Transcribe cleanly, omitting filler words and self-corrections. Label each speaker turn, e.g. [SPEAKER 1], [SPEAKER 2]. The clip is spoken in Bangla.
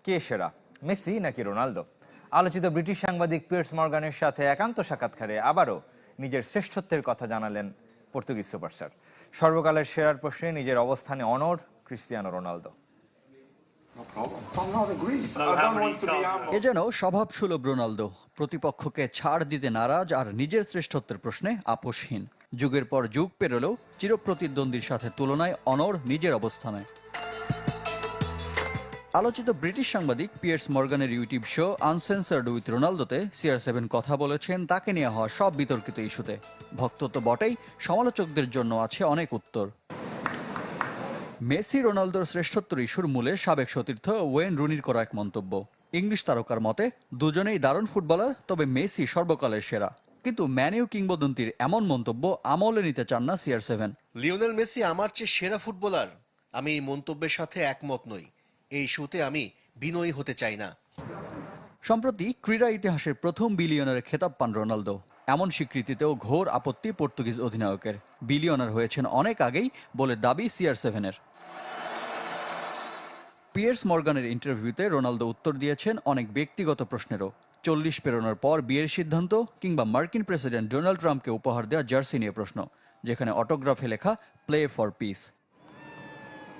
[SPEAKER 1] কে সেরা, মেসি নাকি রোনালদো? আলোচিত ব্রিটিশ সাংবাদিক পিয়ার্স মর্গানের সাথে একান্ত সাক্ষাৎকারে আবারও নিজের শ্রেষ্ঠত্বের কথা জানালেন পর্তুগিজ সুপারস্টার। সর্বকালের সেরার প্রশ্নে নিজের অবস্থানে অনড় ক্রিস্টিয়ানো রোনালদো।
[SPEAKER 2] এ যেন স্বভাবসুলভ রোনালদো, প্রতিপক্ষকে ছাড় দিতে নারাজ আর নিজের শ্রেষ্ঠত্বের প্রশ্নে আপোষহীন। যুগের পর যুগ পেরোলেও চিরপ্রতিদ্বন্দ্বীর সাথে তুলনায় অনড় নিজের অবস্থানে। আলোচিত ব্রিটিশ সাংবাদিক পিয়ার্স মর্গানের ইউটিউব শো আনসেন্সার্ড উইথ রোনালদোতে CR7 কথা বলেছেন তাকে নিয়ে হওয়া সব বিতর্কিত ইস্যুতে। ভক্ত তো বটেই, সমালোচকদের জন্য আছে অনেক উত্তর। মেসি রোনালদোর শ্রেষ্ঠত্ব ইস্যুর মূলে সাবেক সতীর্থ ওয়েন রুনির করা এক মন্তব্য। ইংলিশ তারকার মতে দুজনেই দারুণ ফুটবলার, তবে মেসি সর্বকালের সেরা। কিন্তু ম্যানিউ কিংবদন্তির এমন মন্তব্য আমলে নিতে চান না CR7।
[SPEAKER 3] লিওনেল মেসি আমার চেয়ে সেরা ফুটবলার, আমি এই মন্তব্যের সাথে একমত নই। এই ইস্যুতে আমি বিনয়ী হতে চাই না।
[SPEAKER 2] সম্প্রতি ক্রীড়া ইতিহাসের প্রথম বিলিয়নারের খেতাব পান রোনালদো। এমন স্বীকৃতিতেও ঘোর আপত্তি পর্তুগিজ অধিনায়কের। বিলিয়নার হয়েছেন অনেক আগেই বলে দাবি CR7-এর। পিয়ার্স মর্গানের ইন্টারভিউতে রোনালদো উত্তর দিয়েছেন অনেক ব্যক্তিগত প্রশ্নেরও। 40 পেরোনোর পর বিয়ের সিদ্ধান্ত, কিংবা মার্কিন প্রেসিডেন্ট ডোনাল্ড ট্রাম্পকে উপহার দেওয়া জার্সি নিয়ে প্রশ্ন, যেখানে অটোগ্রাফে লেখা প্লে ফর পিস।